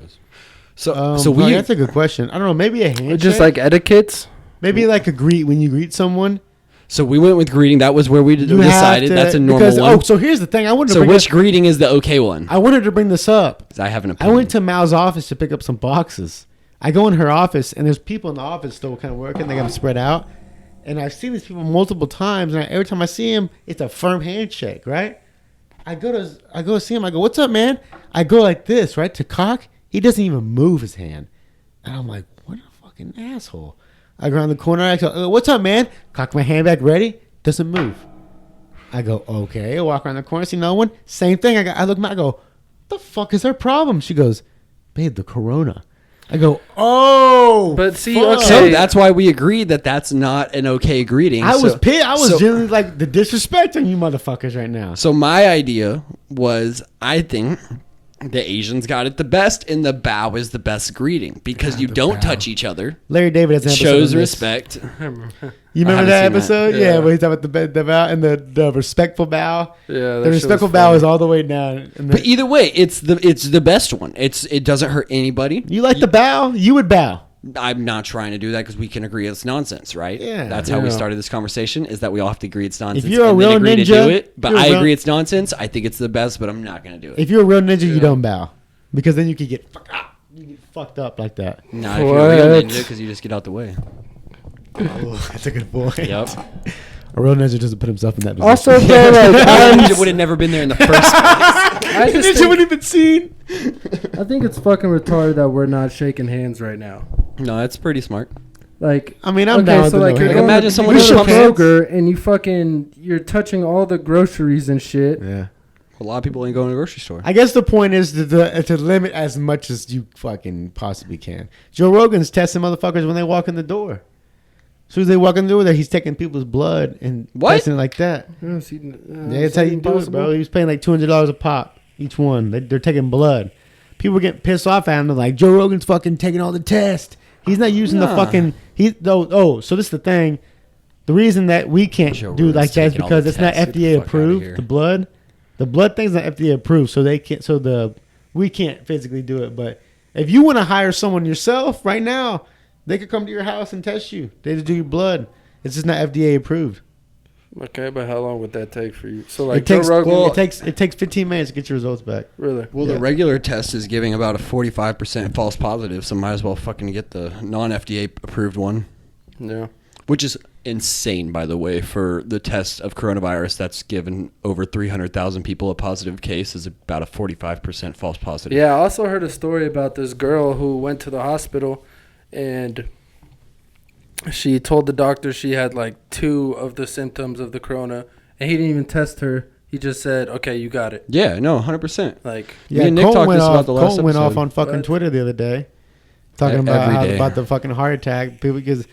So that's a good question. I don't know. Maybe a handshake. Just like etiquettes. maybe like a greet when you greet someone. So we went with greeting. That was where we You have decided to- that's a normal because, one. Oh, so here's the thing. I wanted to So bring which up, greeting is the okay one? I wanted to bring this up. 'Cause I have an I opinion. went to Mal's office to pick up some boxes. I go in her office, and there's people in the office still kind of working. They got them spread out. And I've seen these people multiple times, and every time I see him, it's a firm handshake, right? I go to see him. I go, "What's up, man?" I go like this, right, to cock. He doesn't even move his hand. And I'm like, what a fucking asshole. I go around the corner. I go, "What's up, man?" Cock my hand back, ready. Doesn't move. I go, okay. I walk around the corner, see no one. Same thing. I look back, I go, the fuck is her problem? She goes, babe, the corona. I go, oh. But see, fuck. okay. So that's why we agreed that that's not an okay greeting. I was So- pissed. I was so- genuinely like the disrespect on you motherfuckers right now. So my idea was, I think the Asians got it the best, and the bow is the best greeting because you the don't bow. touch each other. Larry David has an episode Shows on this. respect. You I remember haven't that seen that. episode? Yeah, Yeah. where he's talking about the bow and the respectful bow. Yeah, The respectful bow is all the way down. And But either way, it's the best one. It doesn't hurt anybody. you like the bow? You would bow. I'm not trying to do that because we can agree it's nonsense, right? Yeah. That's how we Yeah. started this conversation. Is that we all have to agree it's nonsense. If you're a and then real agree to ninja, do it. But you're a I real- agree it's nonsense. I think it's the best, but I'm not going to do it. If you're a real ninja, you Yeah. don't bow. Because then you could get fucked up like that. Not if you're a real What? ninja because you just get out the way. Oh, that's a good point. Yep. A real ninja doesn't put himself in that position. Also, though, like, Ninja would have never been there in the first place. I the just ninja think, wouldn't even seen. I think it's fucking retarded that we're not shaking hands right now. No, that's pretty smart. Like, I mean, I'm down okay, with so the like no you're hands. going Imagine to, someone you go just to pumps- Kroger and you're touching all the groceries and shit. Yeah. A lot of people ain't going to the grocery store. I guess the point is to limit as much as you fucking possibly can. Joe Rogan's testing motherfuckers when they walk in the door. As soon as they walk in the door, there he's taking people's blood and What? testing it like that. Yeah, Yeah, that's how you do it, bro. He was paying like $200 a pop each one. They're taking blood. People get pissed off at him. They're like, Joe Rogan's fucking taking all the tests. He's not using the Nah. fucking. So this is the thing. The reason that we can't Joe do Rogan's like that is taking all because the it's not tests. Get the FDA fuck outta approved. here. The blood thing's not FDA approved, so they can't. We can't physically do it. But if you want to hire someone yourself right now, they could come to your house and test you. They just do your blood. It's just not FDA approved. Okay, but how long would that take for you? So like It takes Joe Rogan, it takes 15 minutes to get your results back. really? Well, Yeah. the regular test is giving about a 45% false positive, so might as well fucking get the non-FDA approved one, Yeah. which is insane, by the way, for the test of coronavirus that's given over 300,000 people a positive case is about a 45% false positive. Yeah, I also heard a story about this girl who went to the hospital and she told the doctor she had like 2 of the symptoms of the corona, and he didn't even test her. He just said, "Okay, you got it." Yeah, no, 100%. Like, Me and Nick talked this about the last Colton went off episode. on fucking What? Twitter the other day, talking Every about day. about the fucking heart attack. People because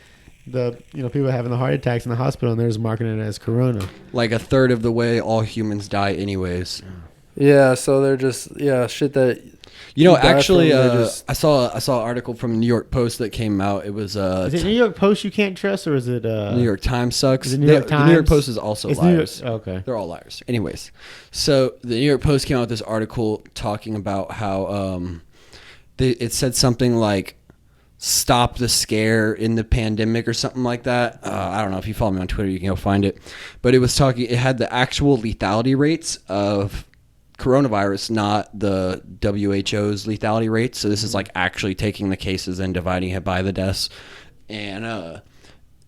people having the heart attacks in the hospital and they're just marketing it as corona. Like a third of the way all humans die anyways. yeah, so they're just shit that You know, Die from, actually, they just- I saw an article from the New York Post that came out. It was Is it New York Post you can't trust, or is it New York Times sucks. is it New York The New York Times? Post is also It's New York, liars. okay. They're all liars. Anyways, so the New York Post came out with this article talking about how it said something like "stop the scare in the pandemic" or something like that. I don't know if you follow me on Twitter, you can go find it. But it was talking. It had the actual lethality rates of coronavirus, not the WHO's lethality rates. So this is like actually taking the cases and dividing it by the deaths. And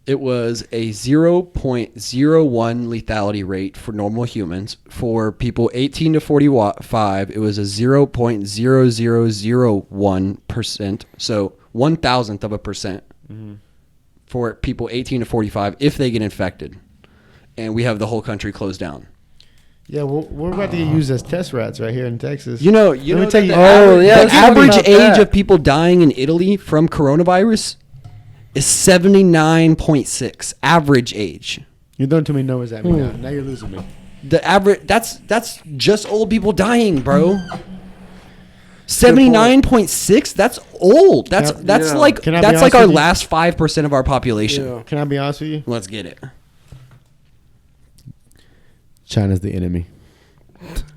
It was a 0.01 lethality rate for normal humans. For people 18 to 45, it was a 0.0001%. So 1,000th of a percent for people 18 to 45 if they get infected. And we have the whole country closed down. Yeah, well, we're about to get used as test rats right here in Texas. You know tell you. the average age of people dying in Italy from coronavirus is 79.6. Average age. You're throwing too many numbers at me now. Now you're losing me. The average that's just old people dying, bro. 79.6. That's old. That's like our last 5% of our population. Yeah. Can I be honest with you? Let's get it. China's the enemy.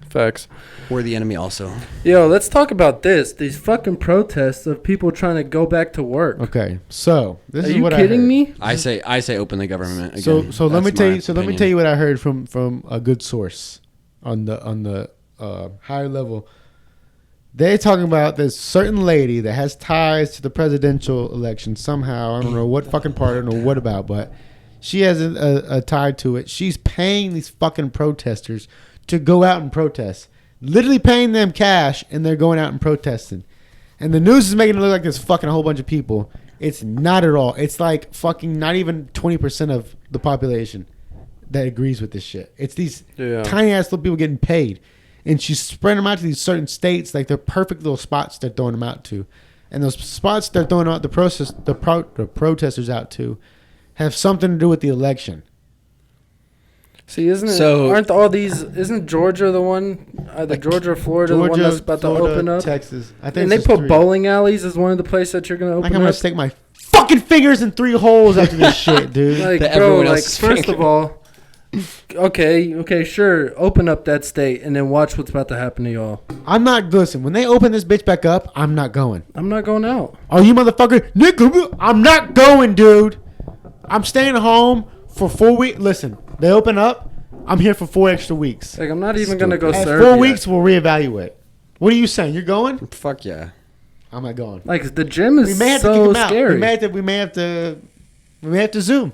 Facts. We're the enemy also. Yo, let's talk about this. These fucking protests of people trying to go back to work. Okay, so this Are is you what kidding me? I say open the government again. So let me That's tell my you. So let me opinion. tell you what I heard from a good source on the higher level. They're talking about this certain lady that has ties to the presidential election somehow. I don't know what fucking part. I don't know what about, but she has a tie to it. She's paying these fucking protesters to go out and protest. Literally paying them cash, and they're going out and protesting. And the news is making it look like there's fucking a whole bunch of people. It's not at all. It's like fucking not even 20% of the population that agrees with this shit. It's these tiny ass little people getting paid. And she's spreading them out to these certain states, like they're perfect little spots they're throwing them out to. And those spots they're throwing out the protesters out to have something to do with the election. See, isn't Georgia the one, either Georgia or Florida, the one that's about Florida, to open up? Texas. I think And they put bowling alleys as one of the places that you're going to open like up. I'm going to stick my fucking fingers in 3 holes after this shit, dude. Like, That bro, everyone like, else is first fingering. of all, okay, sure, open up that state and then watch what's about to happen to y'all. I'm not, listen, when they open this bitch back up, I'm not going. I'm not going out. Oh, you motherfucker. Nigga, I'm not going, dude. I'm staying home for 4 weeks. Listen, they open up. I'm here for 4 extra weeks. Like, I'm not even going to go At serve 4 yet. weeks, we'll reevaluate. What are you saying? You're going? Fuck yeah. I'm not going. Like, the gym is We may have to kick so him out. scary. We may have to Zoom.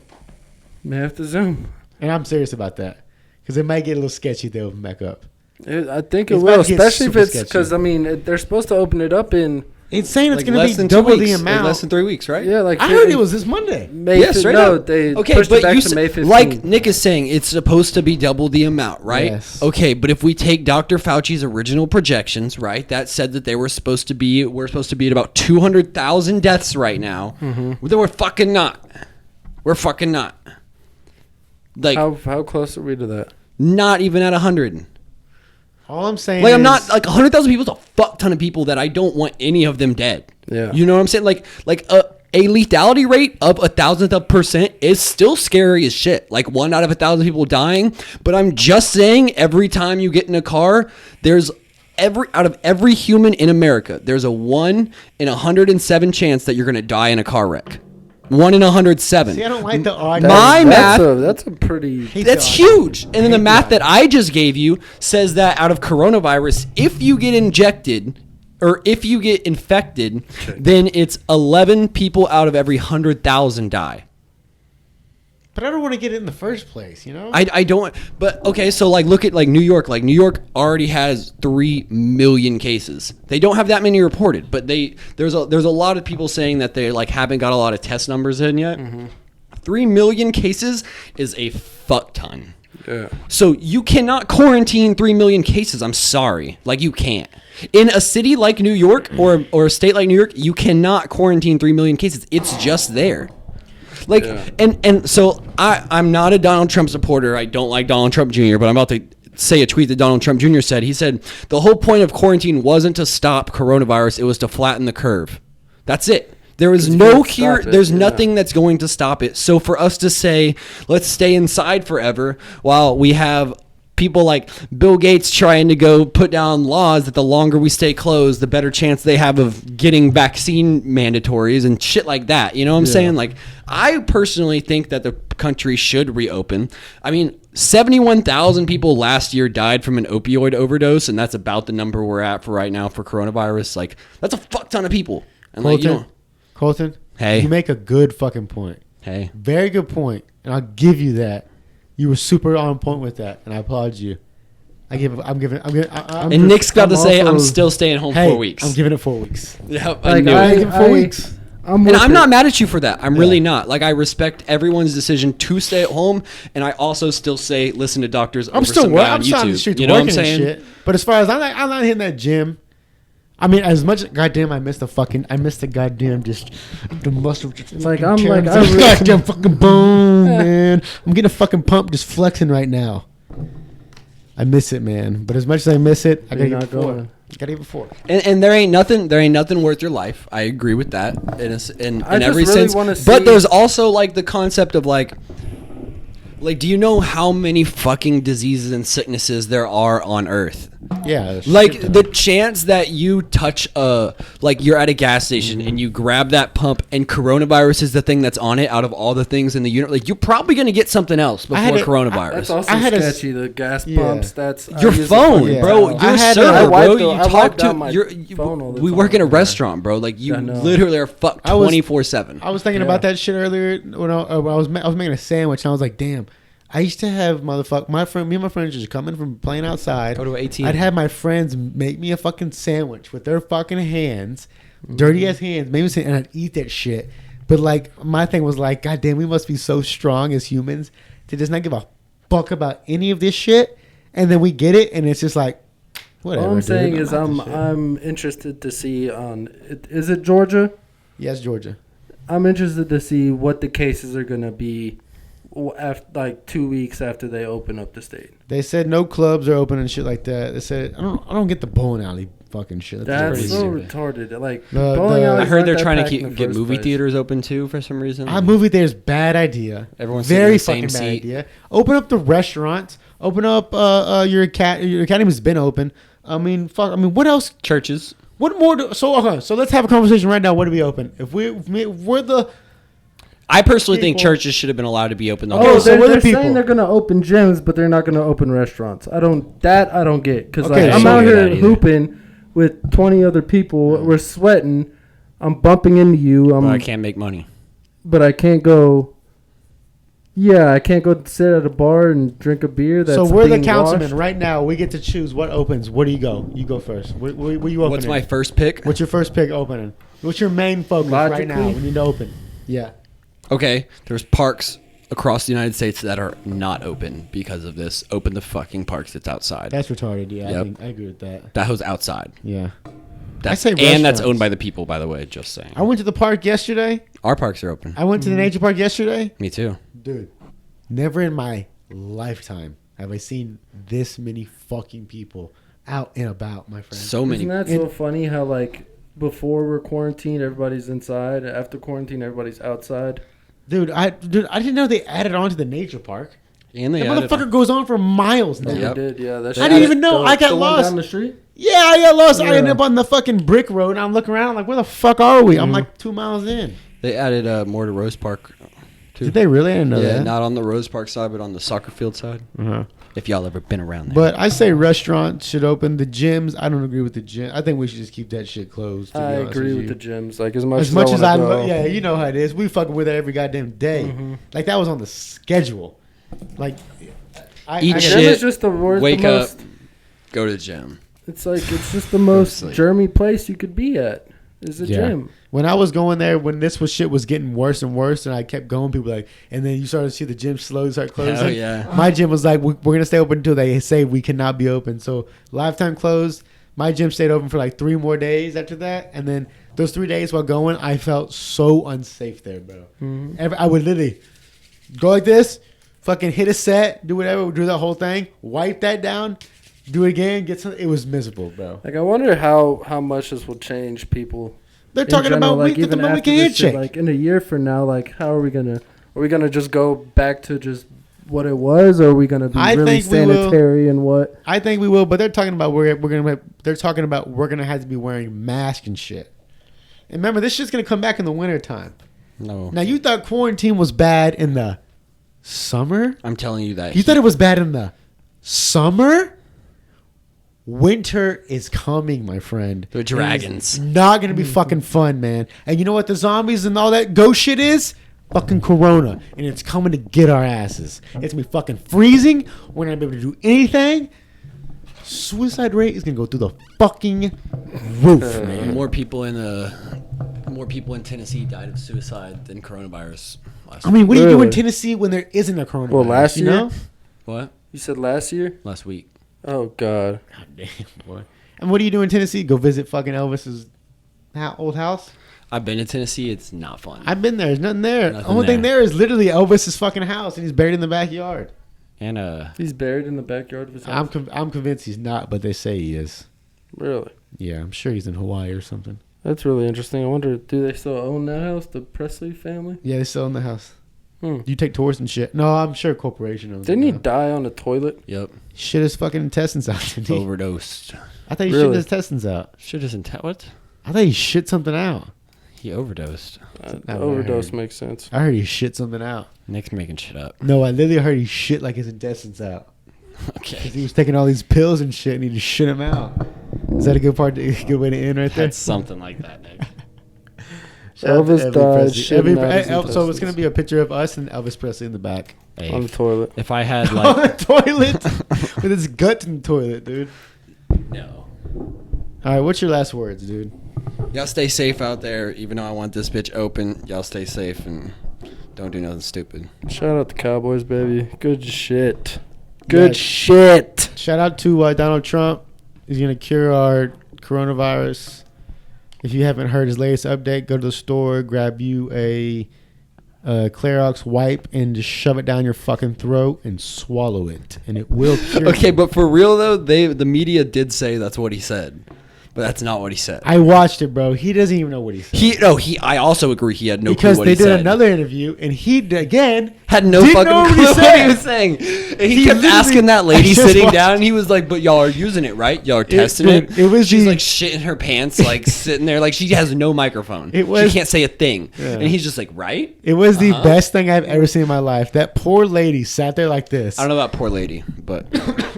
May have to Zoom. And I'm serious about that. Because it might get a little sketchy if they open back up. I think it It's will, about to get especially if super it's sketchy. because, I mean, they're supposed to open it up in, It's saying it's Like going less to than be 2 double weeks. the Like amount. less than 3 weeks, right? yeah, like I heard it was this Monday. May Yeah, straight no, up. they Okay, pushed but it back you to said, May 15th. like Nick is saying, it's supposed to be double the amount, right? Yes. Okay, but if we take Dr. Fauci's original projections, right, that said that we're supposed to be at about 200,000 deaths right now. Then we're fucking not. We're fucking not. Like, How close are we to that? not even at 100. All I'm saying Like, is... I'm not, like, 100,000 people is a fuck ton of people that I don't want any of them dead. Yeah. You know what I'm saying? Like a lethality rate of 1,000th of percent is still scary as shit. Like 1 out of 1,000 people dying. But I'm just saying, every time you get in a car, there's out of every human in America, there's a 1 in 107 chance that you're going to die in a car wreck. 1 in 107. See, I don't like the odd... My math- That's a pretty... Hate That's the odd- huge. And then the math that I just gave you says that out of coronavirus, if you get injected or if you get infected, then it's 11 people out of every 100,000 die. But I don't want to get it in the first place, you know? I don't. But okay, so like look at like New York. Like New York already has 3 million cases. They don't have that many reported, but there's a lot of people saying that they like haven't got a lot of test numbers in yet. 3 million cases is a fuck ton. Yeah. So you cannot quarantine 3 million cases. I'm sorry. Like, you can't. In a city like New York or a state like New York, you cannot quarantine 3 million cases. It's just there. Like, and so I'm not a Donald Trump supporter. I don't like Donald Trump Jr., but I'm about to say a tweet that Donald Trump Jr. said. He said, the whole point of quarantine wasn't to stop coronavirus. It was to flatten the curve. That's it. There is no cure. There's nothing that's going to stop it. So for us to say, let's stay inside forever while we have people like Bill Gates trying to go put down laws that the longer we stay closed, the better chance they have of getting vaccine mandatories and shit like that. You know what I'm saying? Like, I personally think that the country should reopen. I mean, 71,000 people last year died from an opioid overdose, and that's about the number we're at for right now for coronavirus. Like, that's a fuck ton of people. And like, you know, Colton, Hey. you make a good fucking point. Hey. Very good point, and I'll give you that. You were super on point with that, and I applaud you. And Nick's got to say, I'm still staying home 4 weeks. I'm giving it 4 weeks. Yep, Like, I knew it. I give it 4 weeks. I'm And I'm not mad at you for that. I'm really not. Like, I respect everyone's decision to stay at home, and I also still say listen to doctors over I'm still some working. guy on I'm still on the YouTube. streets You know what I'm working and saying? shit. But as far as I'm not hitting that gym. I mean, as much goddamn, I missed the goddamn just the muscle. Just Like, fucking I'm like, tearing I the really- goddamn fucking bone, man. I'm getting a fucking pump, just flexing right now. I miss it, man. But as much as I miss it, I gotta You're give it not 4. going. Gotta give it 4. And there ain't nothing worth your life. I agree with that in I just every really sense. wanna But see- there's also like the concept of like, do you know how many fucking diseases and sicknesses there are on Earth? Yeah. Like the chance that you touch like you're at a gas station and you grab that pump and coronavirus is the thing that's on it out of all the things in the universe. Like you're probably gonna get something else before had it- coronavirus. That's also I had a sketchy. The gas yeah. pumps. That's Your I use the phone, fucking bro. towel. Your I had- server, I bro. wiped You the- I talk wiped to out my your. phone all the We time. work in a Yeah. restaurant, bro. Like you I know. literally are fucked I was- 24/7. I was thinking Yeah. about that shit earlier when I was making a sandwich, and I was like, damn. I used to have me and my friends just coming from playing outside. Go to ATM. I'd have my friends make me a fucking sandwich with their fucking hands, dirty ass hands, and I'd eat that shit. But like my thing was like, God damn, we must be so strong as humans to just not give a fuck about any of this shit, and then we get it, and it's just like, whatever. All I'm dude, saying is not this shit. I'm interested to see is it Georgia? Yes, Georgia. I'm interested to see what the cases are gonna be after like 2 weeks after they open up the state. They said no clubs are open and shit like that. They said I don't get the bowling alley fucking shit. That's pretty so stupid. retarded. Like The- bowling the- I alleys heard aren't they're that trying to packed in the get first movie place. theaters open too for some reason. Movie theater's bad idea. Everyone's sitting in very the same fucking bad seat. idea. Open up the restaurants. Open up your academy's been open. I mean, fuck. I mean, what else? Churches. What more? So let's have a conversation right now. What do we open? If we're the I personally think People- churches should have been allowed to be open. The Okay, whole so they're, we're the they're people. saying they're gonna open gyms, but they're not gonna open restaurants. I don't get because Okay, I'm so- out I don't get here that either. hooping with 20 other people. We're sweating. I'm bumping into you. but I can't make money. But I can't go. Yeah, I can't go sit at a bar and drink a beer. That's so we're the being councilman washed. right now. We get to choose what opens. Where do you go? You go first. Where you opening? What's my first pick? What's your first pick opening? What's your main focus right now? Logically- We need to open. Yeah. Okay, there's parks across the United States that are not open because of this. Open the fucking parks that's outside. That's retarded. Yeah, Yep. I agree with that. That was outside. Yeah. That's, say and that's restaurants. owned by the people, by the way. Just saying. I went to the park yesterday. Our parks are open. I went to the nature park yesterday. Me too. Dude, never in my lifetime have I seen this many fucking people out and about, my friend. So many. Isn't that so funny how like before we're quarantined, everybody's inside. After quarantine, everybody's outside. Dude, I didn't know they added on to the nature park. And they That added motherfucker goes on for miles now. Yep. They did, yeah. That I shit- didn't even know. the- I got the one lost. down the street. Yeah, I got lost. I Yeah. ended up on the fucking brick road, and I'm looking around. I'm like, where the fuck are we? I'm like 2 miles in. They added more to Rose Park. Too. Did they really? I didn't know Yeah, that. not on the Rose Park side, but on the soccer field side. Uh-huh. If y'all ever been around there. But I say restaurants should open. The gyms, I don't agree with the gym. I think we should just keep that shit closed. To be I honest agree with with you. the gyms. Like as much As I wanna go. love, yeah, you know how it is. We fucking with it every goddamn day. Mhm. Like that was on the schedule. Like, Eat I Gym get shit. is just the worst. Wake the up. most, Go to the gym. It's like it's just the most sleep. germy place you could be at. Is a Yeah. gym. When I was going there, when shit was getting worse and worse, and I kept going, people were like, and then you started to see the gym slowly start closing. Hell yeah. My gym was like, we're gonna stay open until they say we cannot be open. So lifetime closed. My gym stayed open for like 3 more days after that, and then those 3 days while going, I felt so unsafe there, bro. Mhm. I would literally go like this, fucking hit a set, do whatever, do that whole thing, wipe that down, do it again, get some. It was miserable, bro. Like I wonder how much this will change people. They're in talking general, about like week even the after weekend this shit, handshake. like in a year from now, like how are we gonna just go back to just what it was, or are we gonna be I really think we will. sanitary and what? I think we will, but they're talking about we're gonna have to be wearing masks and shit. And remember, this shit's gonna come back in the winter time. No. Now you thought quarantine was bad in the summer? I'm telling you that. You thought it was bad in the summer? Winter is coming, my friend. The dragons. It's not gonna be fucking fun, man. And you know what the zombies and all that ghost shit is? fucking corona, and it's coming to get our asses. It's gonna be fucking freezing. We're not gonna be able to do anything. Suicide rate is gonna go through the fucking roof, man. More people in Tennessee died of suicide than coronavirus last I mean, what do you do in Really? Tennessee when there isn't a coronavirus? Well, last you year? know? What? You said last year? Last week. Oh God. God damn, boy. And what do you do in Tennessee? Go visit fucking Elvis's old house? I've been to Tennessee. It's not fun. I've been there. There's nothing there. Nothing Only thing there. there is literally Elvis's fucking house, and he's buried in the backyard. And He's buried in the backyard of his house. I'm convinced he's not, but they say he is. Really? Yeah, I'm sure he's in Hawaii or something. That's really interesting. I wonder, do they still own that house, the Presley family? Yeah, they still own the house. Hmm. You take tours and shit. No, I'm sure a corporation owns Didn't it he now. die on the toilet? yep, Shit his fucking intestines out, didn't he? overdosed. I thought he Really? shit his intestines out. Shit isn't what? I thought he shit something out. He overdosed. Not what I Overdose heard. makes sense. I heard he shit something out. Nick's making shit up. No, I literally heard he shit like his intestines out. Okay. Because he was taking all these pills and shit, and he just shit them out. Is that a good good way to end right there? That's something like that, Nick. Shout out to Elvis died shitting out his so it's intestines. gonna be a picture of us and Elvis Presley in the back Hey, On the toilet. if I had on like the toilet with his guts in the toilet, dude. no. All right, what's your last words, dude? Y'all stay safe out there. Even though I want this bitch open, y'all stay safe and don't do nothing stupid. Shout out the Cowboys, baby. Good shit. Good Yeah. shit. Shout out to Donald Trump. He's gonna cure our coronavirus. If you haven't heard his latest update, go to the store, grab you a Clorox wipe, and just shove it down your fucking throat and swallow it, and it will cure. Okay, you. but for real though, the media did say that's what he said, but that's not what he said. I watched it, bro. He doesn't even know what he said. I also agree he had no because clue what they he did said. another interview, and he again Had no didn't fucking know clue what he what he said. was saying. And he He kept literally- asking that lady I just sitting watched- down, and he was like, "But y'all are using it, right? Y'all are testing dude, it." it was She's the- like shit in her pants, like sitting there, like she has no microphone. It was- she can't say a thing, Yeah. and he's just like, "Right?" It was the Uh-huh. best thing I've ever seen in my life. That poor lady sat there like this. I don't know about poor lady, but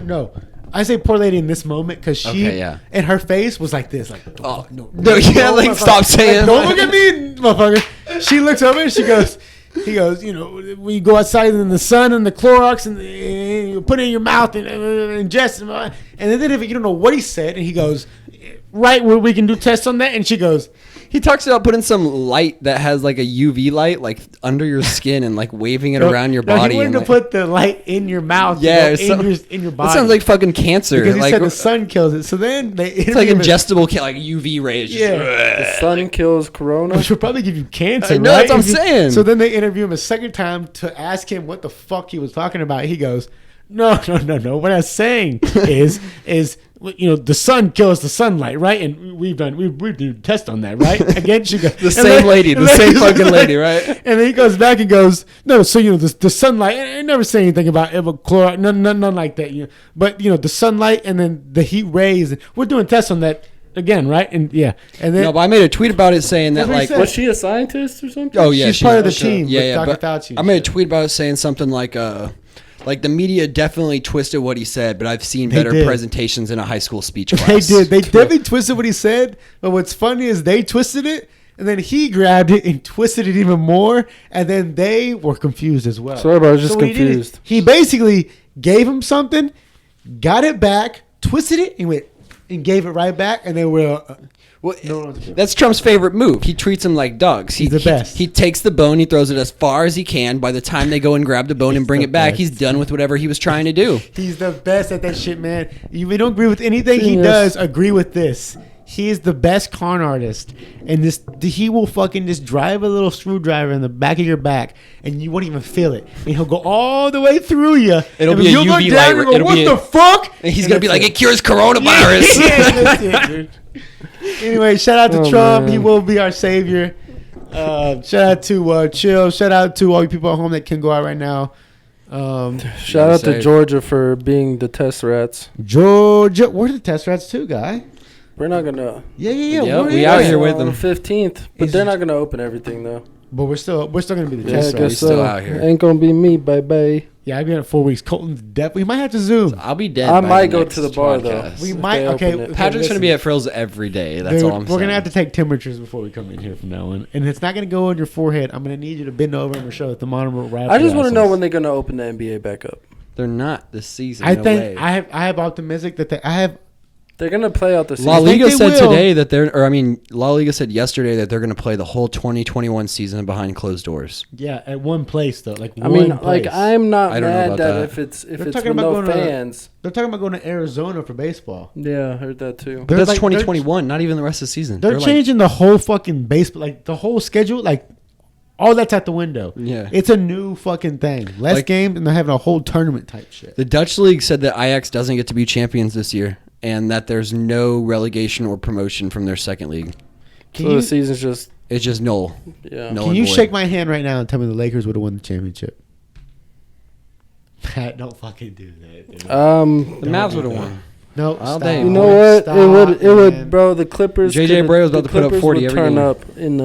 No, I say poor lady in this moment because she Okay, yeah. and her face was like this, like oh no, no, yeah, like motherfucker. stop saying. Like, don't look at me, motherfucker. She looks over and she goes, he goes, you know, when you go outside in the sun and the Clorox and you put it in your mouth and ingest it, and then if you don't know what he said, and he goes, right where we can do tests on that, and she goes, He talks about putting some light that has like a UV light, like under your skin, and like waving it around your body. He wanted and, to like, put the light in your mouth, Yeah, you know, so- in your body. that sounds like fucking cancer. because he Like said the sun kills it. So then they it's like interviewed him- ingestible, like UV rays. Just, Yeah. The sun kills Corona. which would probably give you cancer. I know, right? that's what I'm If you- saying. So then they interview him a second time to ask him what the fuck he was talking about. He goes, "No. What I was saying is you know the sun kills the sunlight, right? And we do tests on that, right?" Again, she goes, The same lady, the same fucking lady, right? And then he goes back and goes, "No, so you know the sunlight. I never say anything about chloride, none like that. You know, but you know the sunlight and then the heat rays. We're doing tests on that." Again, right? And yeah, and then No, but I made a tweet about it saying that That's what he like, said. Was she a scientist or something? oh yeah, she's part of the okay. team with Dr. Fauci and I made a shit. tweet about it saying something like the media definitely twisted what he said, but I've seen They better did. presentations in a high school speech They class. did. They definitely twisted what he said. But what's funny is they twisted it, and then he grabbed it and twisted it even more, and then they were confused as well. So everybody was just what he did is confused. He basically gave him something, got it back, twisted it, and went and gave it right back, and they were. Well, No one wants to- that's Trump's favorite move. He treats them like dogs. He's the best. He takes the bone, he throws it as far as he can. By the time they go and grab the bone and bring the it back, best. he's done with whatever he was trying to do. He's the best at that shit, man. We don't agree with anything he Genius. does. Agree with this. He is the best con artist, and he will fucking just drive a little screwdriver in the back of your back, and you won't even feel it, and he'll go all the way through you. It'll and be a you'll look UV down light. and go, It'll what be a- the fuck? And he's And gonna be that's like, it. it cures coronavirus. Yeah, that's it, dude. Anyway, shout out to Oh, Trump. man. He will be our savior. Shout out to Chill. Shout out to all you people at home that can go out right now. Shout out to safe. Georgia for being the test rats. Georgia, where are the test rats too, guy? We're not gonna. Yeah. Yeah, where we is out it? here with on them. the 15th, but Is- they're not gonna open everything though. But we're still gonna be the Yeah, I test guess rats. still so. out here. Ain't gonna be me, bye bye. Yeah, I've been at 4 weeks. Colton's definitely. We might have to Zoom. I'll be dead. I by might the go next to the bar, podcast. though. We If might. they Okay, open it. Patrick's gonna listen. be at Frills every day. That's Dude, all I'm saying. we're gonna have to take temperatures before we come in here from now on, and it's not gonna go on your forehead. I'm gonna need you to bend over and show the thermometer right. I just want to know when they're gonna open the NBA back up. They're not this season. I no think way. I have optimistic that I have. They're gonna play out the season. La Liga they said will. today that La Liga said yesterday that they're going to play the whole 2021 season behind closed doors. Yeah, at one place though. Like I one mean, place. like I'm not I don't know mad about that, that. if it's They're with talking about no going to- fans. They're talking about going to Arizona for baseball. Yeah, I heard that too. They're That's like- 2021, not even the rest of the season. They're like- changing the whole fucking baseball, like the whole schedule, like all that's out the window. Yeah. It's a new fucking thing. Less Like- games, and they're having a whole tournament type shit. The Dutch league said that Ajax doesn't get to be champions this year, and that there's no relegation or promotion from their second league. Can So you, the season's just It's just null. yeah. No. can you void. shake my hand right now and tell me the Lakers would have won the championship? Pat, don't fucking do that. Dude. The Don't Mavs do would have that. won. No, All stop. day. You know what? Stop, it would, man. bro. The Clippers. JJ could- Bray was about the to put up Clippers 40 would every turn game. up in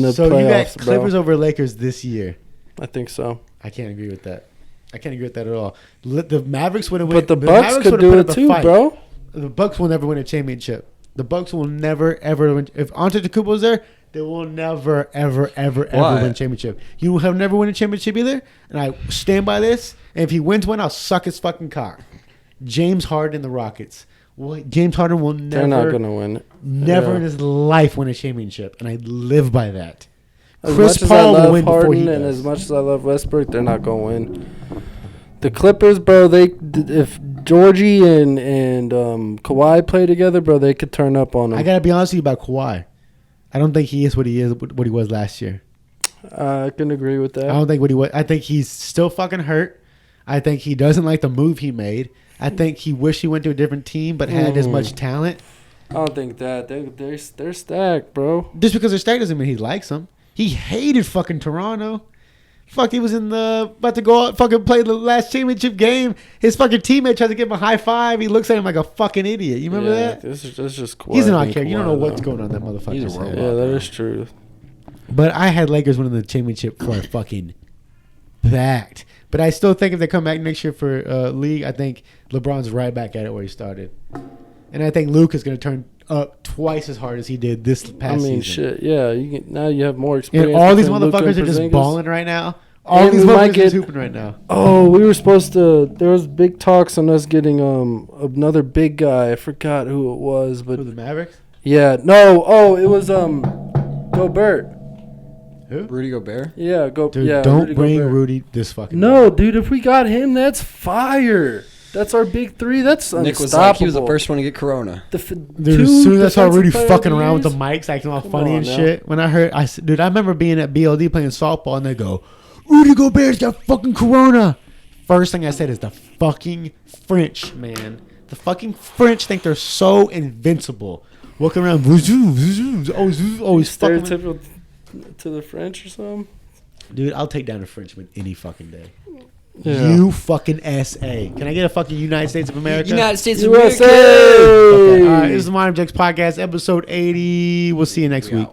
the So you got playoffs, bro. Clippers over Lakers this year. I think so. I can't agree with that. I can't agree with that at all. The Mavericks would have won. But the Bucks could do it too, bro. The Bucks will never win a championship. The Bucks will never ever win. If Antetokounmpo was there, they will never ever ever Why? ever win a championship. You have never won a championship either, and I stand by this. And if he wins one, I'll suck his fucking cock. James Harden and the Rockets. Well, James Harden will never, They're not gonna win it. never Yeah. in his life win a championship, and I live by that. As Chris much as Paul I will love win before he Harden and does. as much as I love Westbrook, they're not gonna win. The Clippers, bro. If Georgie and Kawhi play together, bro, they could turn up on them. I gotta be honest with you about Kawhi. I don't think he is what he was last year. I can agree with I that. don't think what he was. I think he's still fucking hurt. I think he doesn't like the move he made. I think he wished he went to a different team, but had as much talent. I don't think that they're stacked, bro. Just because they're stacked doesn't mean he likes them. He hated fucking Toronto. Fuck, he was about to go out, fucking play the last championship game. His fucking teammate tried to give him a high five. He looks at him like a fucking idiot. You remember that? That's just Kawhi. He's not being care. You don't Kawhi, know what's though. going on in that motherfucker. He's a robot. Yeah, that is true. But I had Lakers winning the championship for a fucking fact. But I still think if they come back next year for league, I think LeBron's right back at it where he started. And I think Luke is going to turn up twice as hard as he did this past season. Shit. Yeah, now you have more experience. And all these between Luka motherfuckers and are just Porzingis. balling right now. All And these we might motherfuckers are get- just hooping right now. Oh, we were supposed to. There was big talks on us getting another big guy. I forgot who it was, but Who, the Mavericks? yeah, no. Oh, it was Gobert. Who? Rudy Gobert. Yeah, Dude, yeah, don't Rudy bring Gobert. Rudy this fucking No, dude. If we got him, that's fire. That's our big three. That's Nick unstoppable. was like, he was the first one to get Corona. Dude, as soon as I saw Rudy fucking around with the mic. mics, acting all Come funny on and now. shit. When I heard, dude, I remember being at BLD playing softball, and they go, Rudy Gobert's got fucking Corona. First thing I said is the fucking French, man. The fucking French think they're so invincible. Walking around, always fucking. Stereotypical to the French or something. Dude, I'll take down a Frenchman any fucking day. Yeah. You fucking SA. Can I get a fucking United States of America? United States of USA. America. Okay, all right, this is the Modern Objects Podcast, episode 80. We'll see you next week.